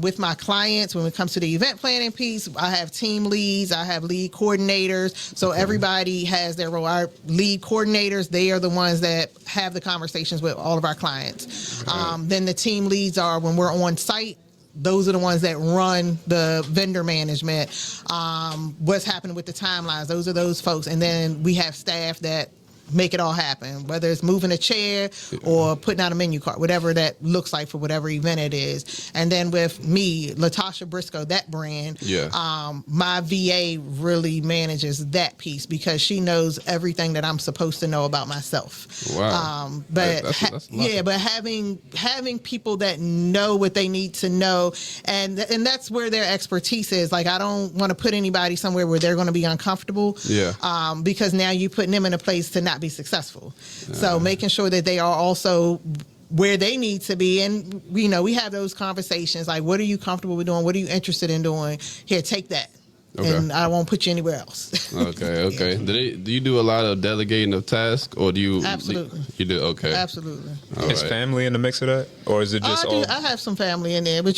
With my clients, when it comes to the event planning piece, I have team leads, I have lead coordinators. So everybody has their role. Our lead coordinators, they are the ones that have the conversations with all of our clients. Then the team leads are when we're on site. Those are the ones that run the vendor management. What's happening with the timelines? Those are those folks. And then we have staff that make it all happen, whether it's moving a chair or putting out a menu card, whatever that looks like for whatever event it is. And then with me, Latasha Briscoe, that brand, my VA really manages that piece, because she knows everything that I'm supposed to know about myself. Wow. But but having people that know what they need to know, and that's where their expertise is. Like, I don't want to put anybody somewhere where they're going to be uncomfortable. Because now you're putting them in a place to not be successful. So making sure that they are also where they need to be. And we have those conversations, like, what are you comfortable with doing? What are you interested in doing? Here, take that. Okay. And I won't put you anywhere else. Okay. Do you do a lot of delegating of tasks, or do you? Absolutely. You do? Okay. Absolutely. Is family in the mix of that, or is it just I have some family in there, but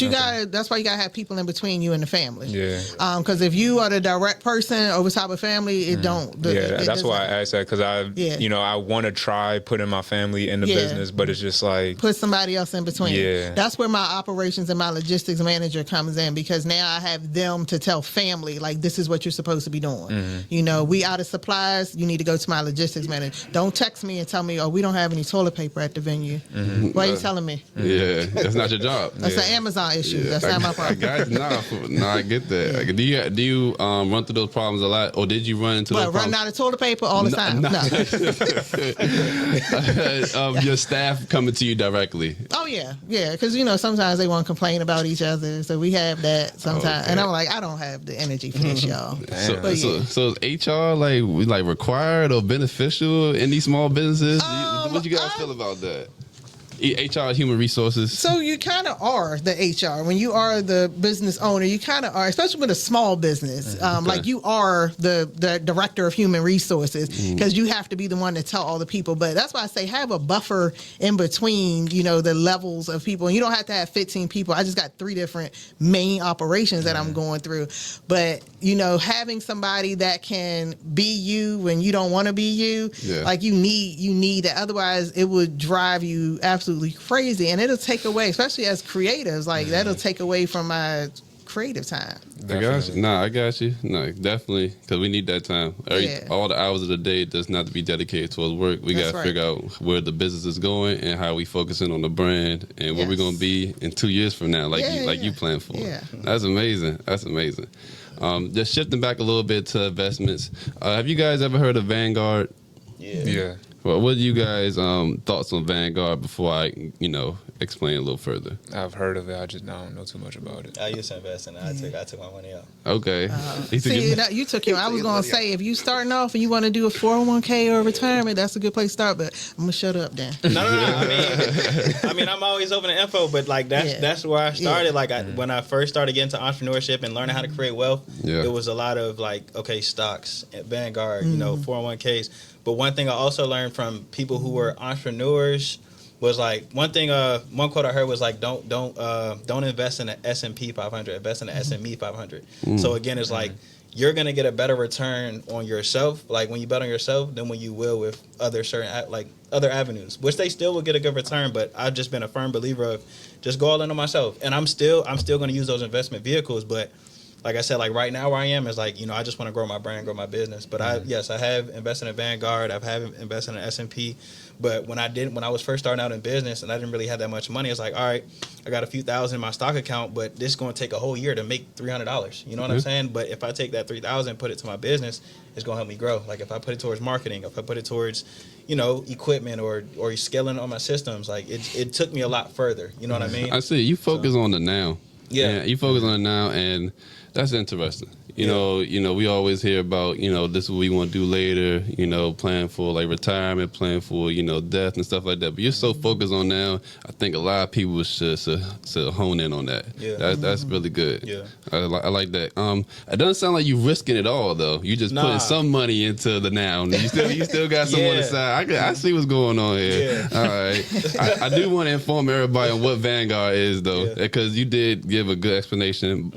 that's why you gotta have people in between you and the family. Yeah. Because if you are the direct person over top of family, it don't. That's why I asked that, because I want to try putting my family in the business, but it's just like put somebody else in between. Yeah. That's where my operations and my logistics manager comes in, because now I have them to tell family, like, like, this is what you're supposed to be doing. You know, we out of supplies. You need to go to my logistics manager. Don't text me and tell me, oh, we don't have any toilet paper at the venue. Why are you telling me? Yeah, that's not your job. That's an Amazon issue. That's not my problem. I got no, I get that. Do you run through those problems a lot, or did you run into those problems? Run out of toilet paper all the time. No. Your staff coming to you directly. Oh yeah, because you know sometimes they want to complain about each other, so we have that sometimes. Okay. And I'm like, I don't have the energy for this, y'all. So is HR like required or beneficial in these small businesses? What you guys feel about that? HR, human resources. So you kind of are the HR when you are the business owner. You kind of are, especially with a small business. Like you are the director of human resources because you have to be the one to tell all the people. But that's why I say have a buffer in between, you know, the levels of people. And you don't have to have 15 people. I just got 3 different main operations that I'm going through. But you know, having somebody that can be you when you don't want to be you, like you need that. Otherwise, it would drive you absolutely crazy, and it'll take away, especially as creatives, like that'll take away from my creative time. I got you. I got you. No, definitely, because we need that time. All the hours of the day does not to be dedicated towards work. We got to figure out where the business is going and how we focusing on the brand and where we're going to be in 2 years from now, like you plan for. Yeah. That's amazing. Just shifting back a little bit to investments. Have you guys ever heard of Vanguard? Yeah. Well, what are you guys' thoughts on Vanguard before I, explain a little further? I've heard of it. I just don't know too much about it. I used to invest in it. I took my money out. Okay. You took your. I was gonna say if you starting off and you want to do a 401k or retirement, that's a good place to start. But I'm gonna shut up then. No. I mean, I'm always open to info, but like that's where I started. Like when I first started getting to entrepreneurship and learning how to create wealth, it was a lot of like stocks, Vanguard, 401ks. But one thing I also learned from people who were entrepreneurs was like one quote I heard was like don't invest in the S&P 500, invest in the SME 500. So again, it's like you're gonna get a better return on yourself, like when you bet on yourself, than when you will with other other avenues, which they still will get a good return. But I've just been a firm believer of just go all in on myself, and I'm still gonna use those investment vehicles, but. Like I said, like right now where I am is like, I just want to grow my brand, grow my business. But I have invested in Vanguard. I've invested in S&P. But when I was first starting out in business and I didn't really have that much money, it's like, all right, I got a few thousand in my stock account, but this is going to take a whole year to make $300. You know what I'm saying? But if I take that $3,000 and put it to my business, it's going to help me grow. Like if I put it towards marketing, if I put it towards, equipment or scaling on my systems, like it took me a lot further. You know what I mean? I see. You focus on the now. Yeah. You focus on the now, and that's interesting. We always hear about, this is what we want to do later, plan for like retirement, plan for, death and stuff like that. But you're so focused on now, I think a lot of people should hone in on that. Yeah. That's really good. Yeah. I like that. It doesn't sound like you're risking it all though. You just putting some money into the now. You still got some on the side. I see what's going on here. Yeah. All right. I do want to inform everybody on what Vanguard is though, because you did give a good explanation.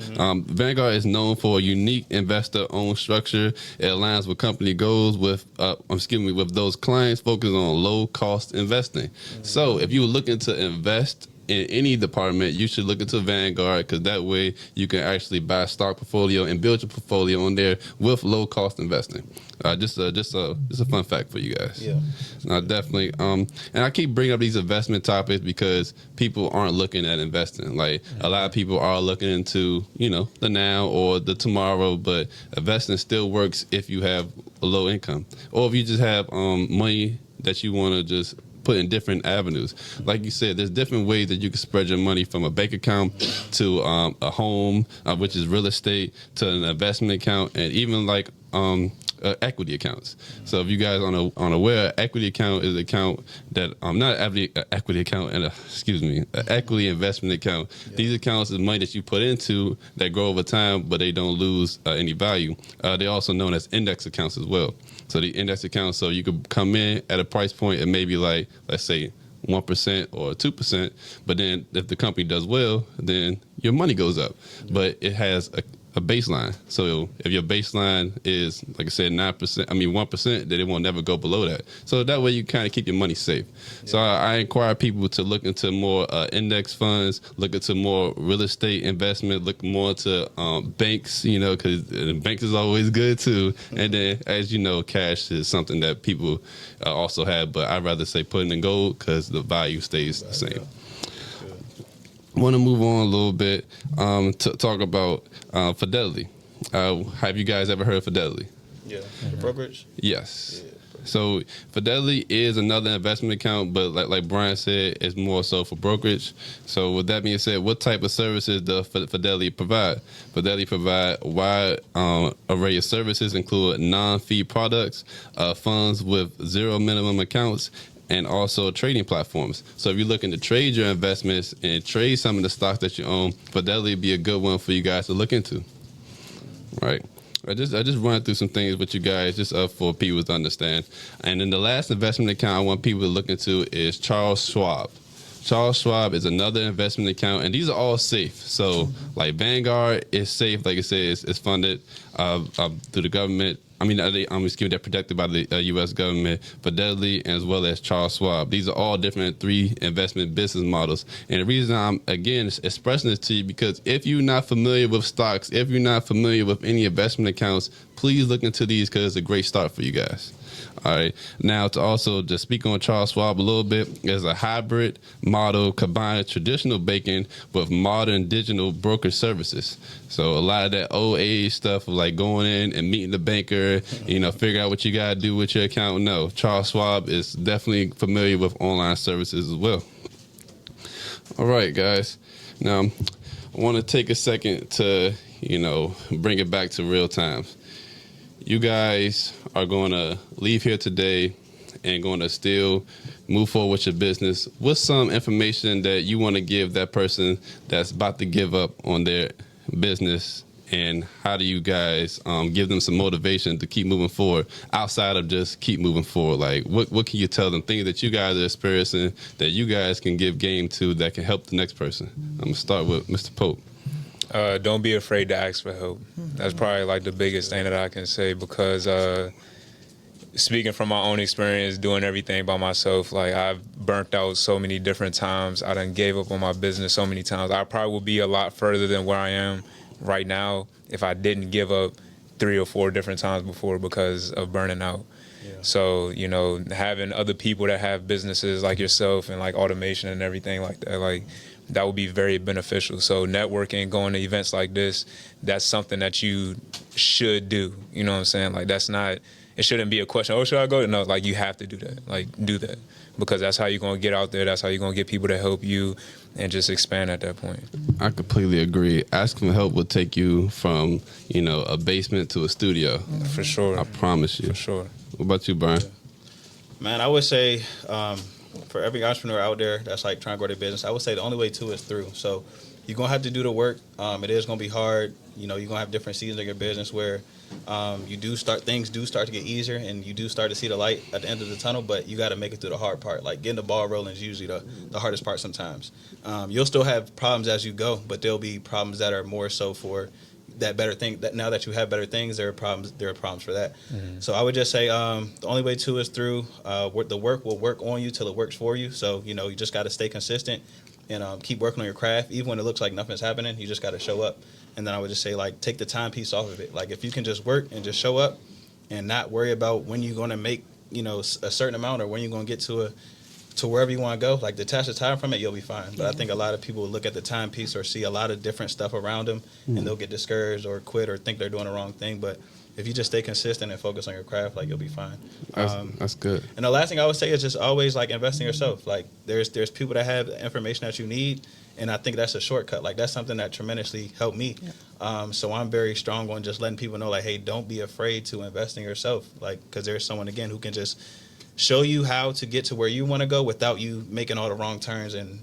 Vanguard is known for a unique investor-owned structure. It aligns with company goals with those clients focused on low-cost investing. So if you're looking to invest in any department, you should look into Vanguard because that way you can actually buy a stock portfolio and build your portfolio on there with low-cost investing. Just a fun fact for you guys. Yeah, definitely. And I keep bringing up these investment topics because people aren't looking at investing. Like a lot of people are looking into the now or the tomorrow, but investing still works if you have a low income or if you just have money that you want to just put in different avenues. Like you said, there's different ways that you can spread your money from a bank account to a home, which is real estate, to an investment account, and even like equity accounts. So if you guys aren't aware, equity account is an account that not equity account, and an equity investment account. Yeah. These accounts is money that you put into that grow over time, but they don't lose any value. They're also known as index accounts as well. So the index accounts, so you could come in at a price point and maybe like, let's say 1% or 2%, but then if the company does well, then your money goes up. But it has a baseline. So if your baseline is, like I said, 1%, then it won't never go below that. So that way you kind of keep your money safe. Yeah. So I inquire people to look into more index funds, look into more real estate investment, look more into banks, because banks is always good too. And then, as you know, cash is something that people also have, but I'd rather say put it in gold because the value stays the same. I want to move on a little bit to talk about Fidelity. Have you guys ever heard of Fidelity? Yeah. The brokerage? Yes. Yeah. So Fidelity is another investment account, but like Brian said, it's more so for brokerage. So with that being said, what type of services does Fidelity provide? Fidelity provide a wide array of services, include non-fee products, funds with zero minimum accounts, and also trading platforms. So if you're looking to trade your investments and trade some of the stocks that you own, Fidelity would be a good one for you guys to look into. Right. I just run through some things with you guys just for people to understand. And then the last investment account I want people to look into is Charles Schwab. Charles Schwab is another investment account, and these are all safe. So like Vanguard is safe, like I said, it's funded through the government. They're protected by the U.S. government, Fidelity, as well as Charles Schwab. These are all different 3 investment business models. And the reason I'm, again, expressing this to you, because if you're not familiar with stocks, if you're not familiar with any investment accounts, please look into these because it's a great start for you guys. All right. Now, to also just speak on Charles Schwab a little bit, there's a hybrid model combining traditional banking with modern digital broker services. So a lot of that old age stuff of like going in and meeting the banker, figure out what you got to do with your account. No, Charles Schwab is definitely familiar with online services as well. All right, guys. Now, I want to take a second to, bring it back to real times. You guys are going to leave here today and going to still move forward with your business. What's some information that you want to give that person that's about to give up on their business, and how do you guys give them some motivation to keep moving forward outside of just keep moving forward? Like, what can you tell them, things that you guys are experiencing that you guys can give game to that can help the next person? I'm going to start with Mr. Pope. Don't be afraid to ask for help. That's probably like the biggest thing that I can say, because speaking from my own experience, doing everything by myself, like I've burnt out so many different times. I done gave up on my business so many times. I probably would be a lot further than where I am right now if I didn't give up 3 or 4 different times before because of burning out. Yeah. So, having other people that have businesses like yourself and like automation and everything like that, like that would be very beneficial. So networking, going to events like this, that's something that you should do. You know what I'm saying? Like it shouldn't be a question, oh, should I go? No, like you have to do that. Like do that, because that's how you're going to get out there. That's how you're going to get people to help you and just expand at that point. I completely agree. Asking for help will take you from, a basement to a studio. For sure. I promise you. For sure. What about you, Brian? Man, I would say for every entrepreneur out there that's like trying to grow their business, I would say the only way to is through. So you're going to have to do the work. It is going to be hard. You're going to have different seasons of your business where things do start to get easier and you do start to see the light at the end of the tunnel, but you got to make it through the hard part. Like getting the ball rolling is usually the hardest part sometimes. You'll still have problems as you go, but there'll be problems that are more so for that better thing. That now that you have better things, there are problems for that. Mm-hmm. So I would just say the only way to is through. The work will work on you till it works for you. So you just got to stay consistent and keep working on your craft. Even when it looks like nothing's happening, you just got to show up. And then I would just say, like, take the timepiece off of it. Like, if you can just work and just show up and not worry about when you're going to make, a certain amount or when you're going to get to wherever you want to go, like, detach the time from it, you'll be fine. But I think a lot of people will look at the timepiece or see a lot of different stuff around them, and they'll get discouraged or quit or think they're doing the wrong thing. But if you just stay consistent and focus on your craft, like, you'll be fine. That's good. And the last thing I would say is just always, like, invest in yourself. Like, there's people that have the information that you need, and I think that's a shortcut. Like, that's something that tremendously helped me. Yeah. So I'm very strong on just letting people know, like, hey, don't be afraid to invest in yourself. Like, because there's someone, again, who can just show you how to get to where you want to go without you making all the wrong turns and,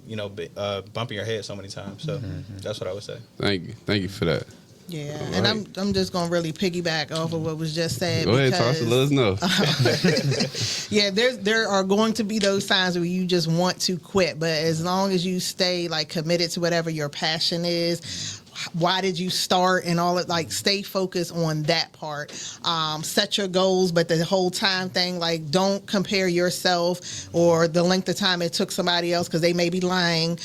bumping your head so many times. So that's what I would say. Thank you for that. Yeah, all and right. I'm just going to really piggyback off of what was just said. Go ahead, Tasha, let us know. Yeah, there are going to be those times where you just want to quit, but as long as you stay like committed to whatever your passion is, why did you start and all it, like stay focused on that part. Set your goals, but the whole time thing, like don't compare yourself or the length of time it took somebody else because they may be lying.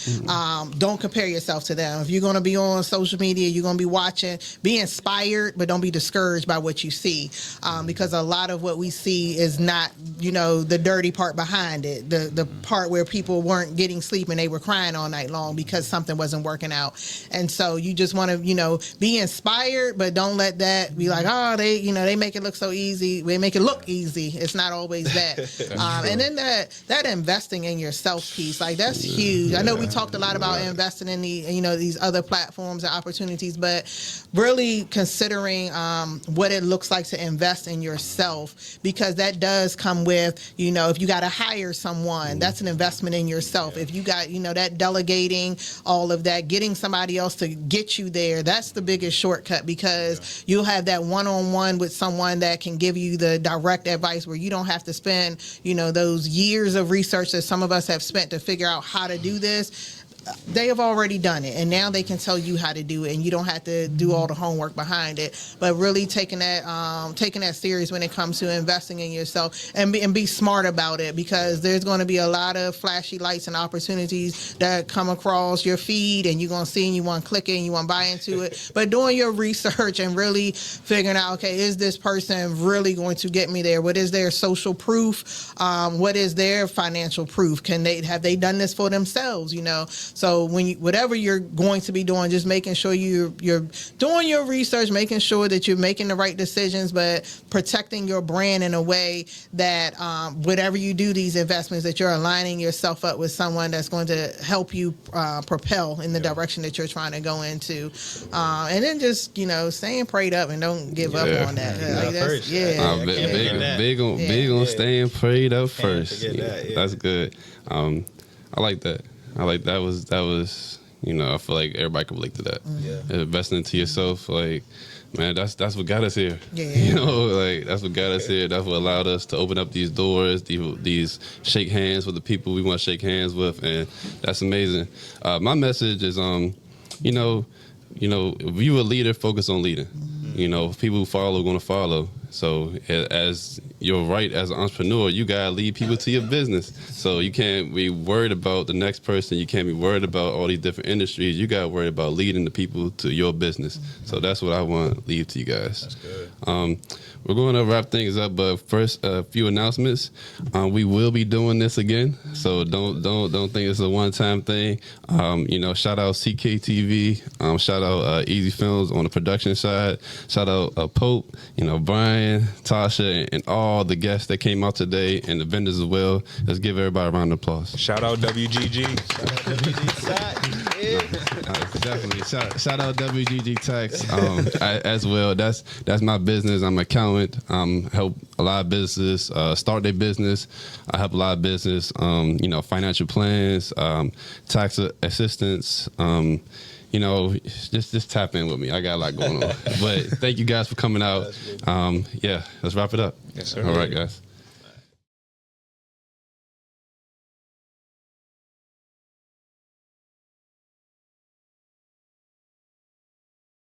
Don't compare yourself to them. If you're going to be on social media, you're going to be watching, be inspired, but don't be discouraged by what you see, because a lot of what we see is not, the dirty part behind it, the part where people weren't getting sleep and they were crying all night long because something wasn't working out. And so you just want to, be inspired, but don't let that be like, oh, they make it look so easy. They make it look easy. It's not always that. And then that investing in yourself piece, like that's huge. I know we talked a lot about investing in these other platforms and opportunities, but really considering what it looks like to invest in yourself, because that does come with, if you got to hire someone, that's an investment in yourself. If you got, that delegating, all of that, getting somebody else to get you there, that's the biggest shortcut, because you'll have that one-on-one with someone that can give you the direct advice where you don't have to spend, those years of research that some of us have spent to figure out how to do this. They have already done it, and now they can tell you how to do it, and you don't have to do all the homework behind it. But really taking that serious when it comes to investing in yourself, and be smart about it, because there's going to be a lot of flashy lights and opportunities that come across your feed, and you're going to see and you want to click it and you want to buy into it. But doing your research and really figuring out, okay, is this person really going to get me there? What is their social proof? What is their financial proof? Have they done this for themselves? So whatever you're going to be doing, just making sure you're doing your research, making sure that you're making the right decisions, but protecting your brand in a way that whatever you do these investments, that you're aligning yourself up with someone that's going to help you propel in the direction that you're trying to go into. And then just, staying prayed up and don't give up on that. Big on staying prayed up first. That, That's good. I like that. That was I feel like everybody can relate to that. Investing into yourself, like, man, that's what got us here. That's what got us here. That's what allowed us to open up these doors, these shake hands with the people we want to shake hands with, and that's amazing. My message is, if you're a leader, focus on leading. People who follow are going to follow. So as you're right, as an entrepreneur, you got to lead people to your business. So you can't be worried about the next person. You can't be worried about all these different industries. You got to worry about leading the people to your business. So that's what I want to leave to you guys. That's good. We're going to wrap things up, but first, a few announcements. We will be doing this again, so don't think it's a one-time thing. Shout out CKTV, shout out Easy Films on the production side. Shout out Pope, Brian, Tasha, and all the guests that came out today, and the vendors as well. Let's give everybody a round of applause. Shout out WGG. Definitely. Shout out WGG Tax as well. That's my business. I'm an accountant. Help a lot of businesses start their business. I help a lot of business, financial plans, tax assistance. Just tap in with me. I got a lot going on. But thank you guys for coming out. Let's wrap it up. Yes, sir. All right, guys.